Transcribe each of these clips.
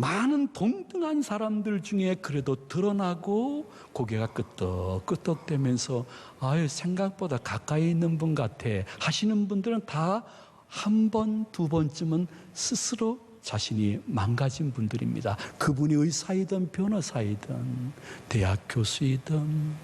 많은 동등한 사람들 중에 그래도 드러나고 고개가 끄덕끄덕대면서 아유 생각보다 가까이 있는 분 같아 하시는 분들은 다 한 번, 두 번쯤은 스스로 자신이 망가진 분들입니다. 그분이 의사이든 변호사이든 대학 교수이든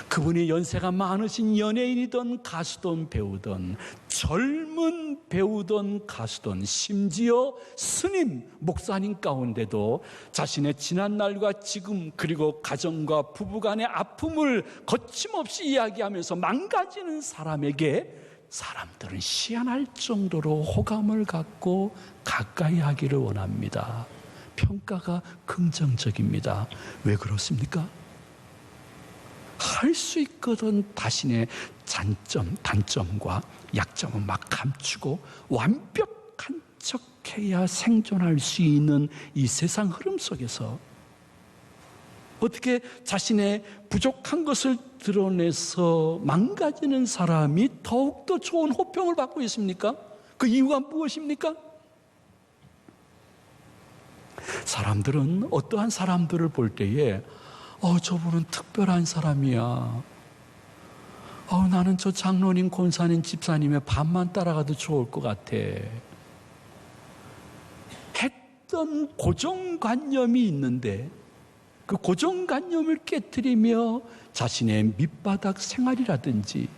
그분이 연세가 많으신 연예인이든 가수든 배우든 젊은 배우든 가수든 심지어 스님, 목사님 가운데도 자신의 지난날과 지금 그리고 가정과 부부간의 아픔을 거침없이 이야기하면서 망가지는 사람에게 사람들은 희한할 정도로 호감을 갖고 가까이 하기를 원합니다. 평가가 긍정적입니다. 왜 그렇습니까? 할 수 있거든 자신의 단점과 약점을 막 감추고 완벽한 척해야 생존할 수 있는 이 세상 흐름 속에서 어떻게 자신의 부족한 것을 드러내서 망가지는 사람이 더욱더 좋은 호평을 받고 있습니까? 그 이유가 무엇입니까? 사람들은 어떠한 사람들을 볼 때에 저분은 특별한 사람이야. 나는 저 장로님, 권사님, 집사님의 반만 따라가도 좋을 것 같아. 했던 고정관념이 있는데 그 고정관념을 깨트리며 자신의 밑바닥 생활이라든지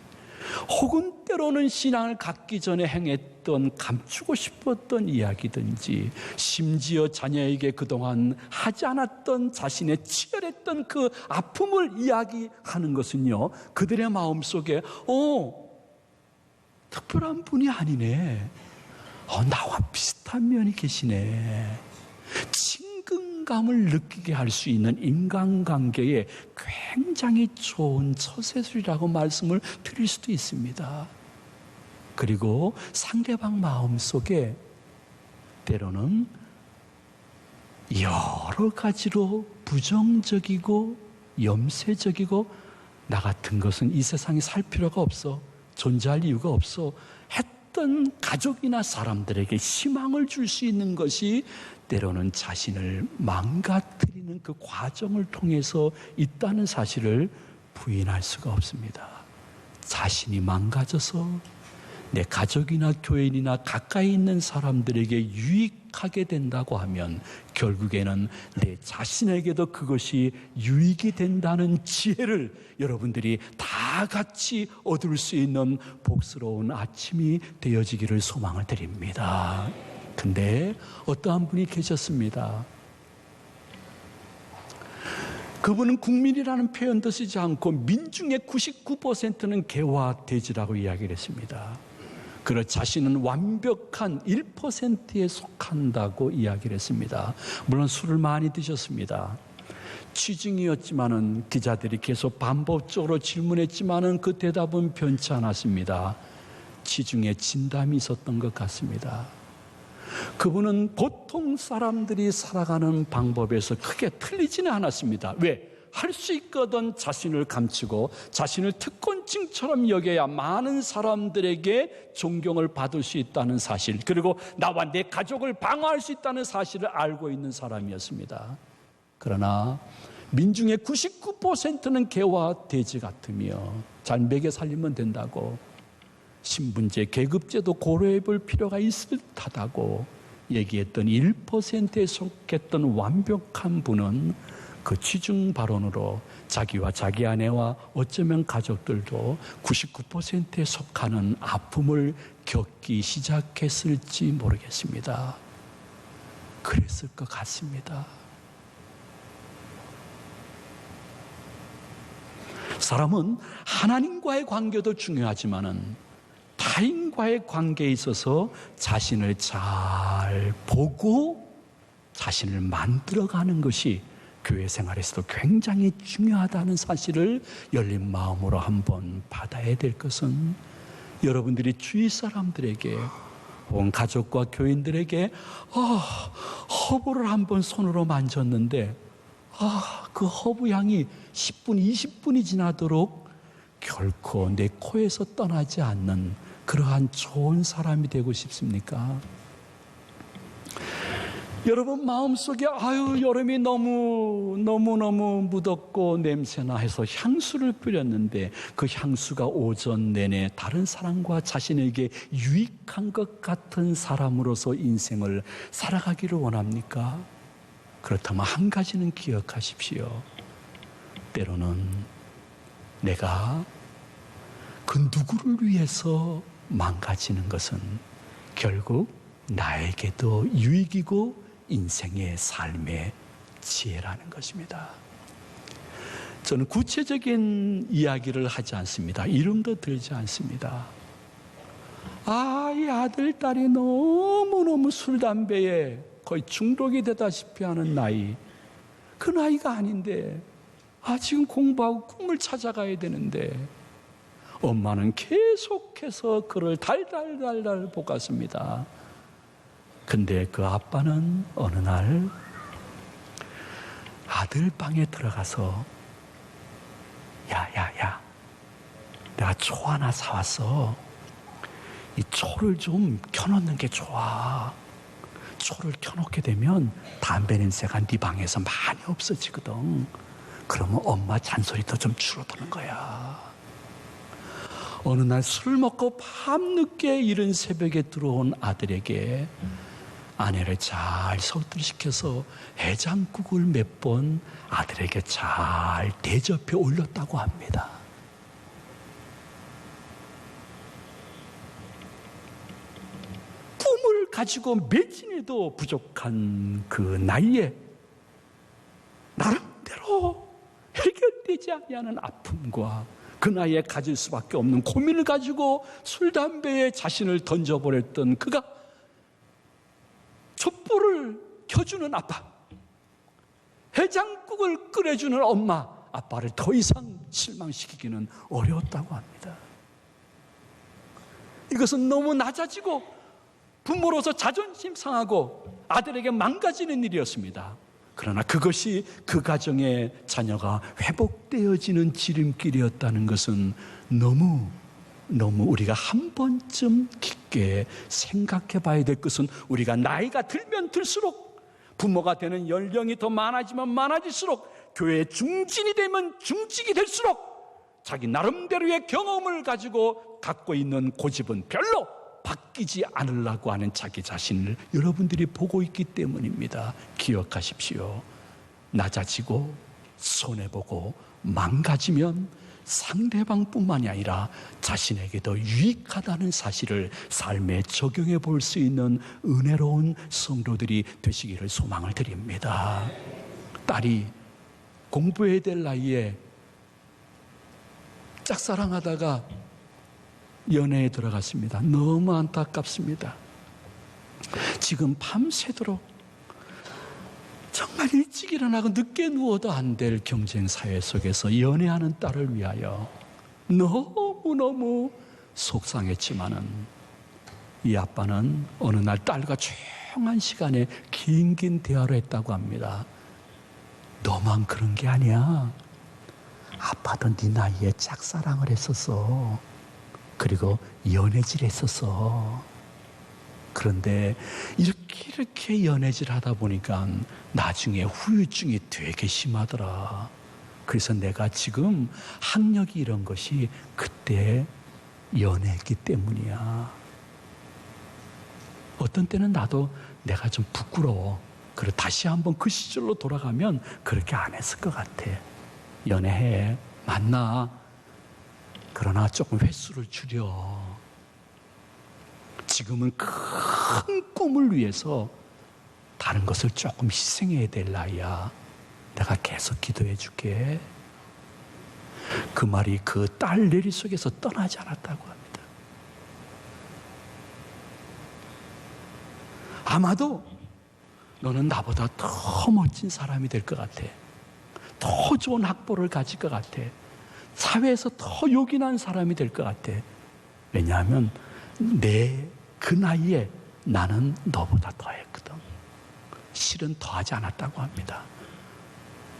혹은 때로는 신앙을 갖기 전에 행했던 감추고 싶었던 이야기든지 심지어 자녀에게 그동안 하지 않았던 자신의 치열했던 그 아픔을 이야기하는 것은요 그들의 마음속에 특별한 분이 아니네, 나와 비슷한 면이 계시네, 친근감을 느끼게 할 수 있는 인간관계에 굉장히 좋은 처세술이라고 말씀을 드릴 수도 있습니다. 그리고 상대방 마음속에 때로는 여러 가지로 부정적이고 염세적이고 나 같은 것은 이 세상에 살 필요가 없어, 존재할 이유가 없어 했던 가족이나 사람들에게 희망을 줄 수 있는 것이 때로는 자신을 망가뜨리는 그 과정을 통해서 있다는 사실을 부인할 수가 없습니다. 자신이 망가져서 내 가족이나 교인이나 가까이 있는 사람들에게 유익하게 된다고 하면 결국에는 내 자신에게도 그것이 유익이 된다는 지혜를 여러분들이 다 같이 얻을 수 있는 복스러운 아침이 되어지기를 소망을 드립니다. 근데 어떠한 분이 계셨습니다. 그분은 국민이라는 표현도 쓰지 않고 민중의 99%는 개화돼지라고 이야기를 했습니다. 그러 자신은 완벽한 1%에 속한다고 이야기를 했습니다. 물론 술을 많이 드셨습니다. 취중이었지만은 기자들이 계속 반복적으로 질문했지만은 그 대답은 변치 않았습니다. 취중에 진담이 있었던 것 같습니다. 그분은 보통 사람들이 살아가는 방법에서 크게 틀리지는 않았습니다. 왜? 할 수 있거든 자신을 감추고 자신을 특권층처럼 여겨야 많은 사람들에게 존경을 받을 수 있다는 사실, 그리고 나와 내 가족을 방어할 수 있다는 사실을 알고 있는 사람이었습니다. 그러나 민중의 99%는 개와 돼지 같으며 잘 먹여 살리면 된다고, 신분제, 계급제도 고려해 볼 필요가 있을 듯하다고 얘기했던 1%에 속했던 완벽한 분은 그 취중 발언으로 자기와 자기 아내와 어쩌면 가족들도 99%에 속하는 아픔을 겪기 시작했을지 모르겠습니다. 그랬을 것 같습니다. 사람은 하나님과의 관계도 중요하지만은 타인과의 관계에 있어서 자신을 잘 보고 자신을 만들어가는 것이 교회 생활에서도 굉장히 중요하다는 사실을 열린 마음으로 한번 받아야 될 것은, 여러분들이 주위 사람들에게 혹은 가족과 교인들에게 허브를 한번 손으로 만졌는데 그 허브 향이 10분, 20분이 지나도록 결코 내 코에서 떠나지 않는 그러한 좋은 사람이 되고 싶습니까? 여러분 마음속에 여름이 너무너무 무덥고 냄새나 해서 향수를 뿌렸는데 그 향수가 오전 내내 다른 사람과 자신에게 유익한 것 같은 사람으로서 인생을 살아가기를 원합니까? 그렇다면 한 가지는 기억하십시오. 때로는 내가 그 누구를 위해서 망가지는 것은 결국 나에게도 유익이고 인생의 삶의 지혜라는 것입니다. 저는 구체적인 이야기를 하지 않습니다. 이름도 들지 않습니다. 이 아들, 딸이 너무너무 술, 담배에 거의 중독이 되다시피 하는 나이, 그 나이가 아닌데 지금 공부하고 꿈을 찾아가야 되는데 엄마는 계속해서 그를 달달달달 볶았습니다. 근데 그 아빠는 어느 날 아들 방에 들어가서 야, 내가 초 하나 사왔어. 이 초를 좀 켜놓는 게 좋아. 초를 켜놓게 되면 담배 냄새가 네 방에서 많이 없어지거든. 그러면 엄마 잔소리도 좀 줄어드는 거야. 어느 날 술 먹고 밤늦게 이른 새벽에 들어온 아들에게 아내를 잘 설득시켜서 해장국을 몇 번 아들에게 잘 대접해 올렸다고 합니다. 꿈을 가지고 매진해도 부족한 그 나이에 나름대로 해결되지 않는 아픔과 그 나이에 가질 수밖에 없는 고민을 가지고 술, 담배에 자신을 던져버렸던 그가 촛불을 켜주는 아빠, 해장국을 끓여주는 엄마, 아빠를 더 이상 실망시키기는 어려웠다고 합니다. 이것은 너무 낮아지고 부모로서 자존심 상하고 아들에게 망가지는 일이었습니다. 그러나 그것이 그 가정의 자녀가 회복되어지는 지름길이었다는 것은 너무 우리가 한 번쯤 깊게 생각해 봐야 될 것은, 우리가 나이가 들면 들수록, 부모가 되는 연령이 더 많아지면 많아질수록, 교회의 중진이 되면 중직이 될수록 자기 나름대로의 경험을 가지고 갖고 있는 고집은 별로 바뀌지 않으려고 하는 자기 자신을 여러분들이 보고 있기 때문입니다. 기억하십시오. 낮아지고 손해보고 망가지면 상대방뿐만이 아니라 자신에게도 유익하다는 사실을 삶에 적용해 볼 수 있는 은혜로운 성도들이 되시기를 소망을 드립니다. 딸이 공부해야 될 나이에 짝사랑하다가 연애에 들어갔습니다. 너무 안타깝습니다. 지금 밤새도록 정말 일찍 일어나고 늦게 누워도 안 될 경쟁 사회 속에서 연애하는 딸을 위하여 너무너무 속상했지만은, 이 아빠는 어느 날 딸과 조용한 시간에 긴 대화를 했다고 합니다. 너만 그런 게 아니야. 아빠도 네 나이에 짝사랑을 했었어. 그리고 연애질 했었어. 그런데 이렇게 연애질 하다 보니까 나중에 후유증이 되게 심하더라. 그래서 내가 지금 학력이 이런 것이 그때 연애했기 때문이야. 어떤 때는 나도 내가 좀 부끄러워. 그래, 다시 한번 그 시절로 돌아가면 그렇게 안 했을 것 같아. 연애해, 만나. 그러나 조금 횟수를 줄여. 지금은 큰 꿈을 위해서 다른 것을 조금 희생해야 될 나이야. 내가 계속 기도해 줄게. 그 말이 그 딸 내리 속에서 떠나지 않았다고 합니다. 아마도 너는 나보다 더 멋진 사람이 될 것 같아. 더 좋은 학벌을 가질 것 같아. 사회에서 더 요긴한 사람이 될 것 같아. 왜냐하면 그 나이에 나는 너보다 더했거든. 실은 더하지 않았다고 합니다.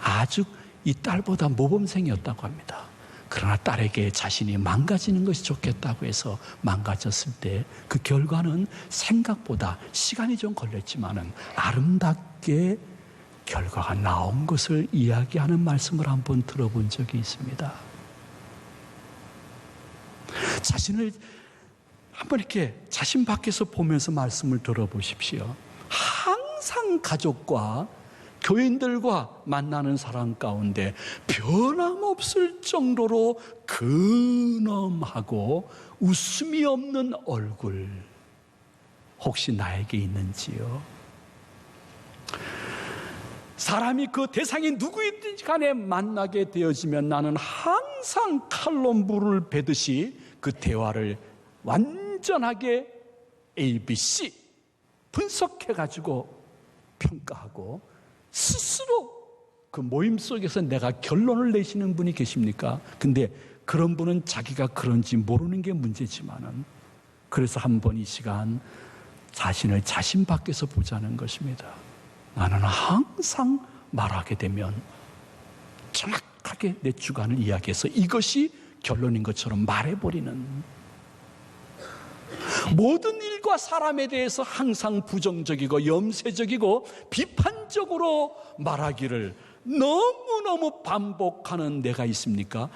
아주 이 딸보다 모범생이었다고 합니다. 그러나 딸에게 자신이 망가지는 것이 좋겠다고 해서 망가졌을 때 그 결과는 생각보다 시간이 좀 걸렸지만은 아름답게 결과가 나온 것을 이야기하는 말씀을 한번 들어본 적이 있습니다. 자신을 한번 이렇게 자신 밖에서 보면서 말씀을 들어보십시오. 항상 가족과 교인들과 만나는 사람 가운데 변함없을 정도로 근엄하고 웃음이 없는 얼굴, 혹시 나에게 있는지요? 사람이 그 대상이 누구이든지 간에 만나게 되어지면 나는 항상 칼로 물을 베듯이 그 대화를 완전하게 ABC 분석해가지고 평가하고 스스로 그 모임 속에서 내가 결론을 내시는 분이 계십니까? 근데 그런 분은 자기가 그런지 모르는 게 문제지만은, 그래서 한번 이 시간 자신을 자신 밖에서 보자는 것입니다. 나는 항상 말하게 되면 정확하게 내 주관을 이야기해서 이것이 결론인 것처럼 말해버리는, 모든 일과 사람에 대해서 항상 부정적이고 염세적이고 비판적으로 말하기를 너무너무 반복하는 내가 있습니까?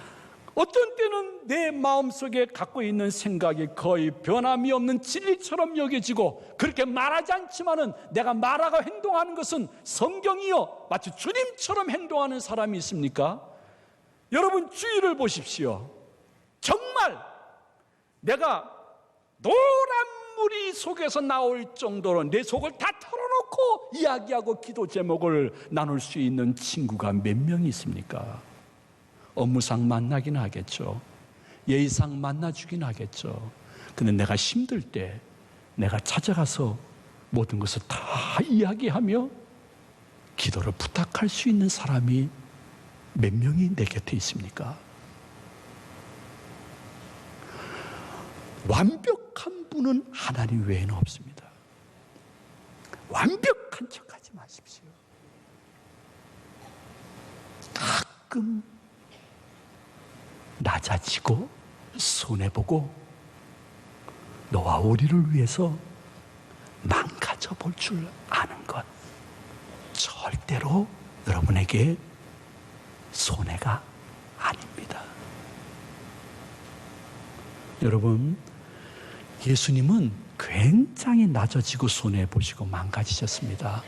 어떤 때는 내 마음속에 갖고 있는 생각이 거의 변함이 없는 진리처럼 여겨지고, 그렇게 말하지 않지만은 내가 말하고 행동하는 것은 성경이요 마치 주님처럼 행동하는 사람이 있습니까? 여러분 주위를 보십시오. 정말 내가 노란 물이 속에서 나올 정도로 내 속을 다 털어놓고 이야기하고 기도 제목을 나눌 수 있는 친구가 몇 명이 있습니까? 업무상 만나긴 하겠죠. 예의상 만나주긴 하겠죠. 근데 내가 힘들 때 내가 찾아가서 모든 것을 다 이야기하며 기도를 부탁할 수 있는 사람이 몇 명이 내 곁에 있습니까? 완벽한 분은 하나님 외에는 없습니다. 완벽한 척하지 마십시오. 가끔 낮아지고 손해보고 너와 우리를 위해서 망가져 볼 줄 아는 것, 절대로 여러분에게 손해가 아닙니다. 여러분, 예수님은 굉장히 낮아지고 손해보시고 망가지셨습니다.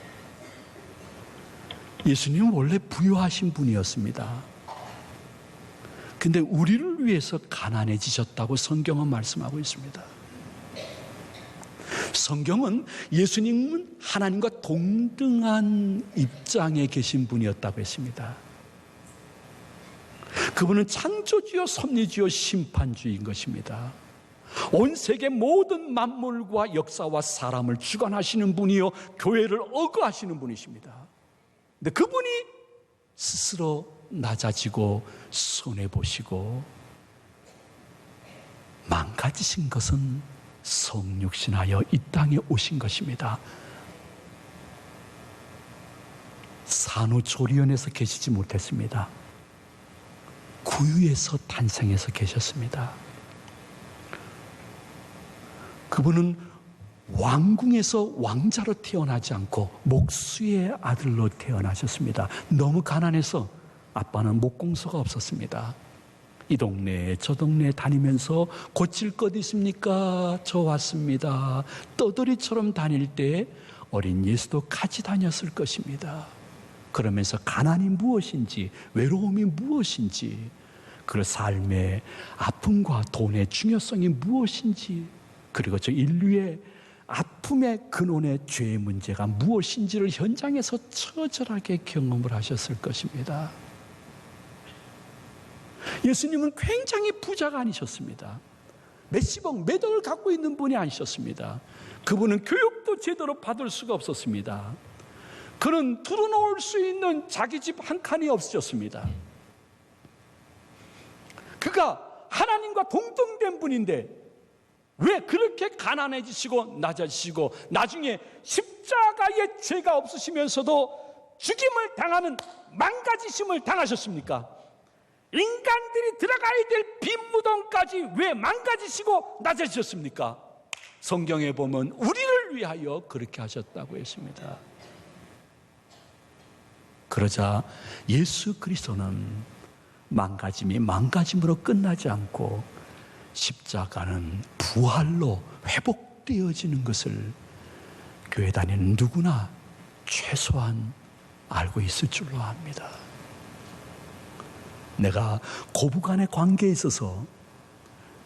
예수님은 원래 부유하신 분이었습니다. 근데 우리를 위해서 가난해지셨다고 성경은 말씀하고 있습니다. 성경은 예수님은 하나님과 동등한 입장에 계신 분이었다고 했습니다. 그분은 창조주요 섭리주요 심판주인 것입니다. 온 세계 모든 만물과 역사와 사람을 주관하시는 분이요 교회를 억거하시는 분이십니다. 근데 그분이 스스로 낮아지고 손해보시고 망가지신 것은 성육신하여 이 땅에 오신 것입니다. 산후조리원에서 계시지 못했습니다. 구유에서 탄생해서 계셨습니다. 그분은 왕궁에서 왕자로 태어나지 않고 목수의 아들로 태어나셨습니다. 너무 가난해서 아빠는 목공소가 없었습니다. 이 동네 저 동네 다니면서 고칠 것 있습니까? 저 왔습니다. 떠돌이처럼 다닐 때 어린 예수도 같이 다녔을 것입니다. 그러면서 가난이 무엇인지, 외로움이 무엇인지, 그 삶의 아픔과 돈의 중요성이 무엇인지, 그리고 저 인류의 아픔의 근원의 죄의 문제가 무엇인지를 현장에서 처절하게 경험을 하셨을 것입니다. 예수님은 굉장히 부자가 아니셨습니다. 몇십억, 몇 억을 갖고 있는 분이 아니셨습니다. 그분은 교육도 제대로 받을 수가 없었습니다. 그는 두루놓을 수 있는 자기 집 한 칸이 없으셨습니다. 그가 하나님과 동등된 분인데 왜 그렇게 가난해지시고 낮아지시고 나중에 십자가의 죄가 없으시면서도 죽임을 당하는 망가지심을 당하셨습니까? 인간들이 들어가야 될 빈 무덤까지 왜 망가지시고 낮아지셨습니까? 성경에 보면 우리를 위하여 그렇게 하셨다고 했습니다. 그러자 예수 그리스도는 망가짐이 망가짐으로 끝나지 않고 십자가는 부활로 회복되어지는 것을 교회 다니는 누구나 최소한 알고 있을 줄로 압니다. 내가 고부간의 관계에 있어서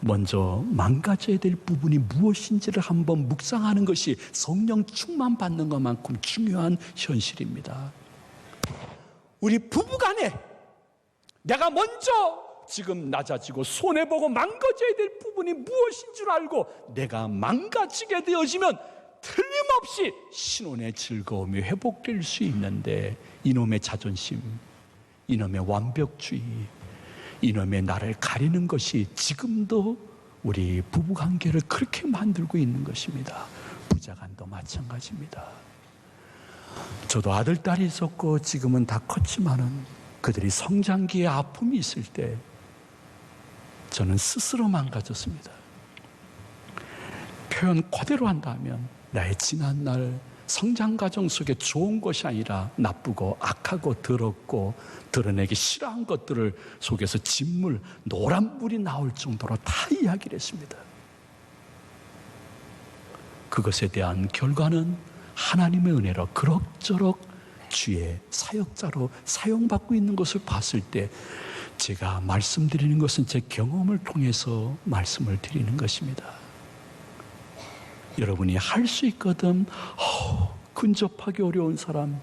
먼저 망가져야 될 부분이 무엇인지를 한번 묵상하는 것이 성령 충만 받는 것만큼 중요한 현실입니다. 우리 부부간에 내가 먼저 지금 낮아지고 손해보고 망가져야 될 부분이 무엇인 줄 알고 내가 망가지게 되어지면 틀림없이 신혼의 즐거움이 회복될 수 있는데, 이놈의 자존심, 이놈의 완벽주의, 이놈의 나를 가리는 것이 지금도 우리 부부관계를 그렇게 만들고 있는 것입니다. 부자간도 마찬가지입니다. 저도 아들, 딸이 있었고 지금은 다 컸지만은 그들이 성장기에 아픔이 있을 때 저는 스스로 망가졌습니다. 표현 그대로 한다면 나의 지난날 성장과정 속에 좋은 것이 아니라 나쁘고 악하고 더럽고 드러내기 싫어한 것들을 속에서 진물, 노란물이 나올 정도로 다 이야기를 했습니다. 그것에 대한 결과는 하나님의 은혜로 그럭저럭 주의 사역자로 사용받고 있는 것을 봤을 때 제가 말씀드리는 것은 제 경험을 통해서 말씀을 드리는 것입니다. 여러분이 할 수 있거든 근접하기 어려운 사람,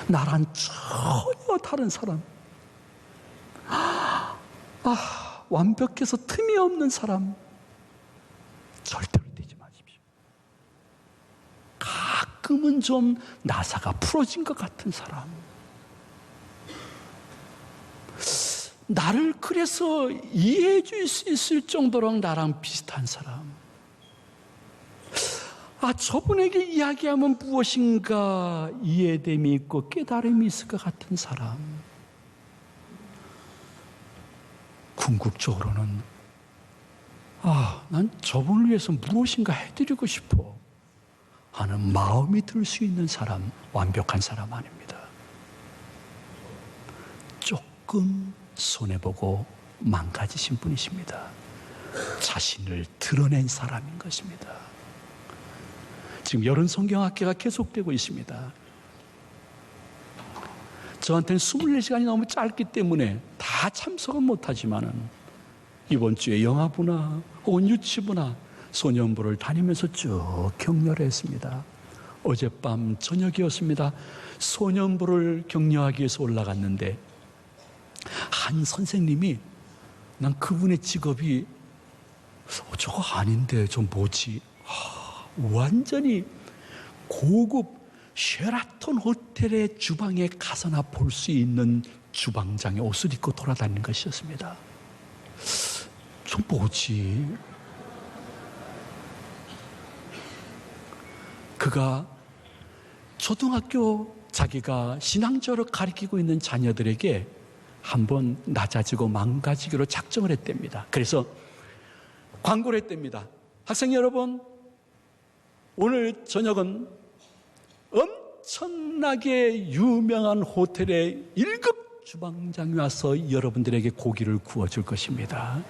나랑 전혀 다른 사람, 완벽해서 틈이 없는 사람, 절대로 되지 마십시오. 가끔은 좀 나사가 풀어진 것 같은 사람, 나를 그래서 이해해 줄 수 있을 정도로 나랑 비슷한 사람, 저분에게 이야기하면 무엇인가 이해됨이 있고 깨달음이 있을 것 같은 사람, 궁극적으로는 난 저분을 위해서 무엇인가 해드리고 싶어 하는 마음이 들 수 있는 사람, 완벽한 사람 아닙니다. 조금 손해보고 망가지신 분이십니다. 자신을 드러낸 사람인 것입니다. 지금 여름 성경학회가 계속되고 있습니다. 저한테는 24시간이 너무 짧기 때문에 다 참석은 못하지만은 이번 주에 영아부나 혹은 유치부나 소년부를 다니면서 쭉 격려를 했습니다. 어젯밤 저녁이었습니다. 소년부를 격려하기 위해서 올라갔는데 한 선생님이, 난 그분의 직업이 저거 아닌데 저 뭐지? 완전히 고급 쉐라톤 호텔의 주방에 가서나 볼 수 있는 주방장의 옷을 입고 돌아다니는 것이었습니다. 저 뭐지? 그가 초등학교 자기가 신앙적으로 가르치고 있는 자녀들에게 한번 낮아지고 망가지기로 작정을 했답니다. 그래서 광고를 했답니다. 학생 여러분, 오늘 저녁은 엄청나게 유명한 호텔의 1급 주방장이 와서 여러분들에게 고기를 구워줄 것입니다.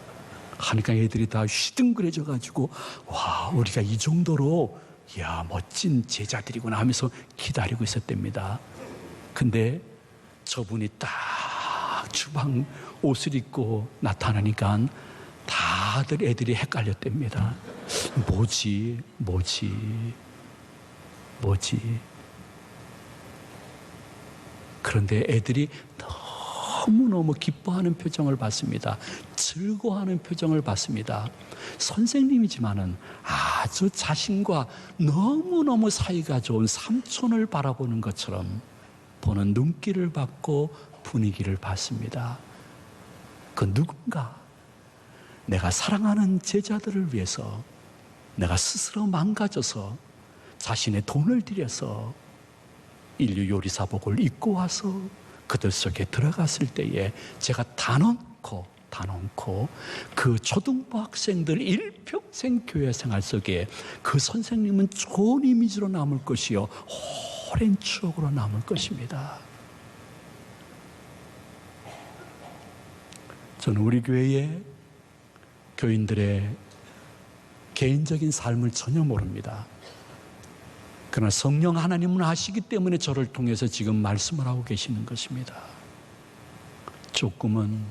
하니까 애들이 다 휘둥그레져 가지고 우리가 이 정도로 멋진 제자들이구나 하면서 기다리고 있었답니다. 근데 저분이 딱 주방 옷을 입고 나타나니까 다들 애들이 헷갈렸답니다. 뭐지? 그런데 애들이 너무너무 기뻐하는 표정을 봤습니다. 즐거워하는 표정을 봤습니다. 선생님이지만은 아주 자신과 너무너무 사이가 좋은 삼촌을 바라보는 것처럼 보는 눈길을 받고 분위기를 봤습니다. 그 누군가 내가 사랑하는 제자들을 위해서 내가 스스로 망가져서 자신의 돈을 들여서 인류 요리사복을 입고 와서 그들 속에 들어갔을 때에 제가 단언코 그 초등부 학생들 일평생 교회 생활 속에 그 선생님은 좋은 이미지로 남을 것이요 오랜 추억으로 남을 것입니다. 저는 우리 교회의 교인들의 개인적인 삶을 전혀 모릅니다. 그러나 성령 하나님은 아시기 때문에 저를 통해서 지금 말씀을 하고 계시는 것입니다. 조금은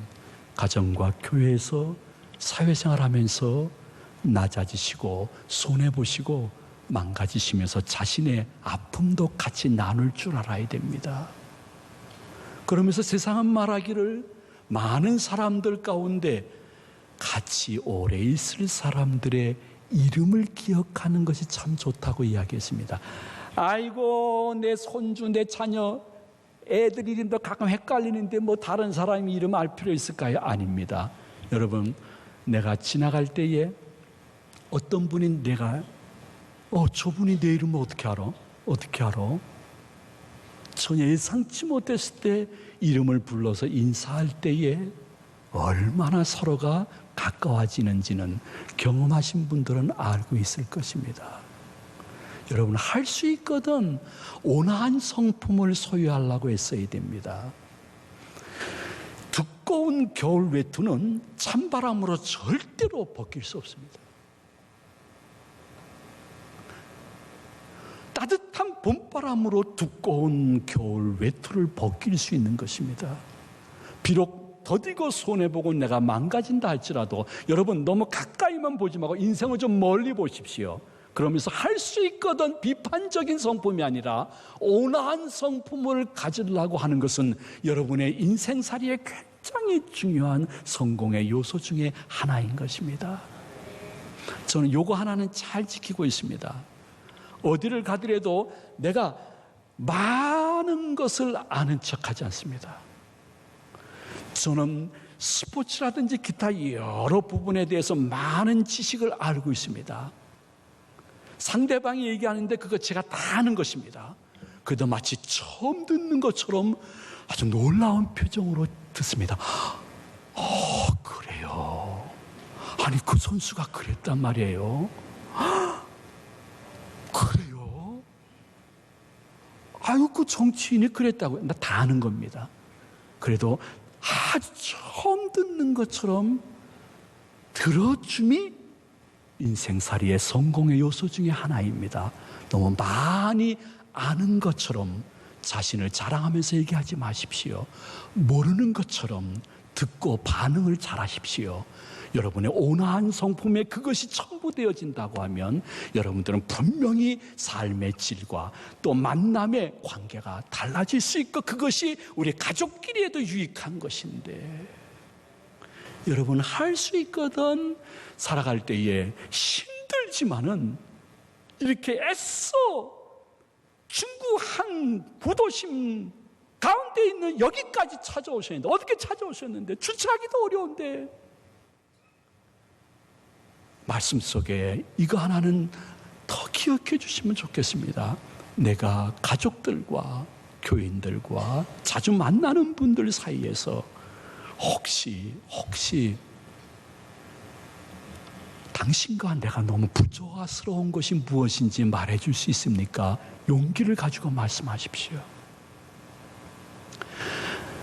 가정과 교회에서 사회생활하면서 낮아지시고 손해보시고 망가지시면서 자신의 아픔도 같이 나눌 줄 알아야 됩니다. 그러면서 세상은 말하기를 많은 사람들 가운데 같이 오래 있을 사람들의 이름을 기억하는 것이 참 좋다고 이야기했습니다. 아이고 내 손주 내 자녀 애들 이름도 가끔 헷갈리는데 뭐 다른 사람 이름 알 필요 있을까요? 아닙니다. 여러분, 내가 지나갈 때에 어떤 분이 내가 저분이 내 이름을 어떻게 알아? 어떻게 알아? 전혀 예상치 못했을 때 이름을 불러서 인사할 때에 얼마나 서로가 가까워지는지는 경험하신 분들은 알고 있을 것입니다. 여러분, 할 수 있거든 온화한 성품을 소유하려고 애써야 됩니다. 두꺼운 겨울 외투는 찬바람으로 절대로 벗길 수 없습니다. 따뜻한 봄바람으로 두꺼운 겨울 외투를 벗길 수 있는 것입니다. 비록 더디고 손해보고 내가 망가진다 할지라도 여러분 너무 가까이만 보지 말고 인생을 좀 멀리 보십시오. 그러면서 할 수 있거든 비판적인 성품이 아니라 온화한 성품을 가지려고 하는 것은 여러분의 인생살이에 굉장히 중요한 성공의 요소 중에 하나인 것입니다. 저는 요거 하나는 잘 지키고 있습니다. 어디를 가더라도 내가 많은 것을 아는 척하지 않습니다. 저는 스포츠라든지 기타 여러 부분에 대해서 많은 지식을 알고 있습니다. 상대방이 얘기하는데 그거 제가 다 아는 것입니다. 그래도 마치 처음 듣는 것처럼 아주 놀라운 표정으로 듣습니다. 그래요. 아니 그 선수가 그랬단 말이에요. 그래요. 아유 그 정치인이 그랬다고요. 나 다 아는 겁니다. 그래도 아주 처음 듣는 것처럼 들어줌이 인생살이의 성공의 요소 중에 하나입니다. 너무 많이 아는 것처럼 자신을 자랑하면서 얘기하지 마십시오. 모르는 것처럼 듣고 반응을 잘하십시오. 여러분의 온화한 성품에 그것이 전부 되어진다고 하면 여러분들은 분명히 삶의 질과 또 만남의 관계가 달라질 수 있고 그것이 우리 가족끼리에도 유익한 것인데 여러분 할 수 있거든 살아갈 때에 힘들지만은 이렇게 애써 중국 한 구도심 가운데 있는 여기까지 찾아오셨는데 어떻게 찾아오셨는데 주차하기도 어려운데 말씀 속에 이거 하나는 더 기억해 주시면 좋겠습니다. 내가 가족들과 교인들과 자주 만나는 분들 사이에서 혹시 당신과 내가 너무 부조화스러운 것이 무엇인지 말해줄 수 있습니까? 용기를 가지고 말씀하십시오.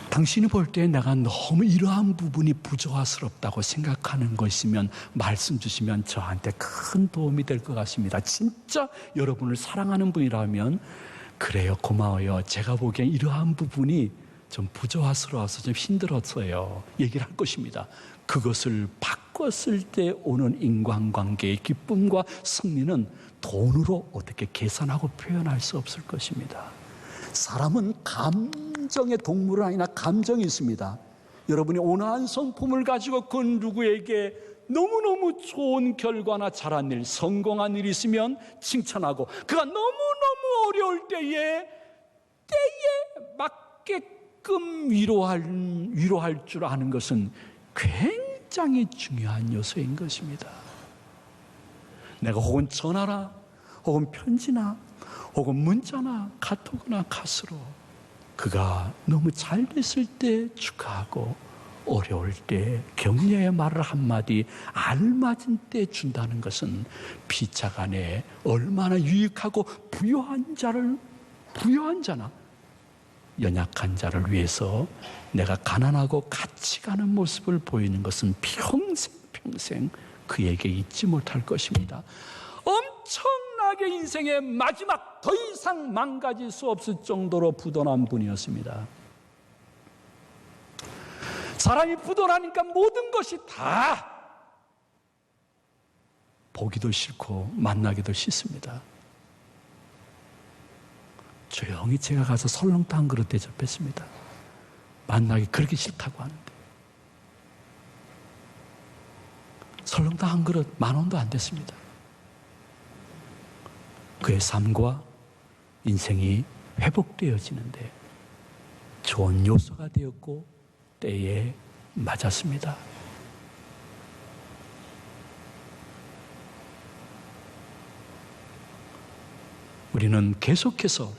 당신이 볼 때 내가 너무 이러한 부분이 부조화스럽다고 생각하는 것이면 말씀 주시면 저한테 큰 도움이 될 것 같습니다. 진짜 여러분을 사랑하는 분이라면 그래요, 고마워요. 제가 보기엔 이러한 부분이 좀 부조화스러워서 좀 힘들었어요. 얘기를 할 것입니다. 그것을 바꿨을 때 오는 인간관계의 기쁨과 승리는 돈으로 어떻게 계산하고 표현할 수 없을 것입니다. 사람은 감정의 동물은 아니나 감정이 있습니다. 여러분이 온화한 성품을 가지고 그 누구에게 너무너무 좋은 결과나 잘한 일, 성공한 일이 있으면 칭찬하고 그가 너무너무 어려울 때에 맞게끔 위로할 줄 아는 것은 굉장히 중요한 요소인 것입니다. 내가 혹은 전화나 혹은 편지나 혹은 문자나 카톡이나 카스로 그가 너무 잘 됐을 때 축하하고 어려울 때 격려의 말을 한마디 알맞은 때 준다는 것은 피차간에 얼마나 유익하고 부유한 자나 연약한 자를 위해서 내가 가난하고 같이 가는 모습을 보이는 것은 평생 그에게 잊지 못할 것입니다. 엄청나게 인생의 마지막 더 이상 망가질 수 없을 정도로 부도난 분이었습니다. 사람이 부도나니까 모든 것이 다 보기도 싫고 만나기도 싫습니다. 조용히 제가 가서 설렁탕 한 그릇 대접했습니다. 만나기 그렇게 싫다고 하는데 설렁탕 한 그릇 10,000원도 안 됐습니다. 그의 삶과 인생이 회복되어지는데 좋은 요소가 되었고 때에 맞았습니다. 우리는 계속해서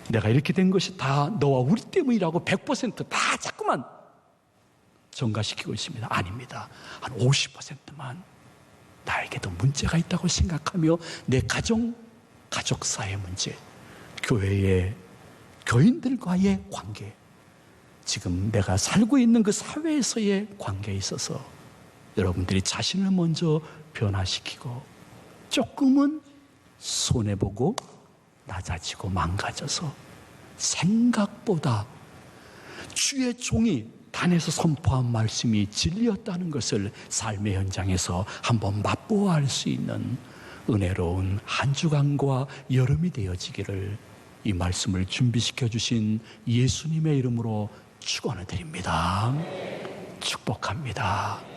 내가 이렇게 된 것이 다 너와 우리 때문이라고 100%다 자꾸만 전가시키고 있습니다. 아닙니다. 한 50%만 나에게도 문제가 있다고 생각하며 내 가족사의 문제, 교회의 교인들과의 관계, 지금 내가 살고 있는 그 사회에서의 관계에 있어서 여러분들이 자신을 먼저 변화시키고 조금은 손해보고 낮아지고 망가져서 생각보다 주의 종이 단에서 선포한 말씀이 진리였다는 것을 삶의 현장에서 한번 맛보아할 수 있는 은혜로운 한 주간과 여름이 되어지기를 이 말씀을 준비시켜 주신 예수님의 이름으로 축원을 드립니다. 축복합니다.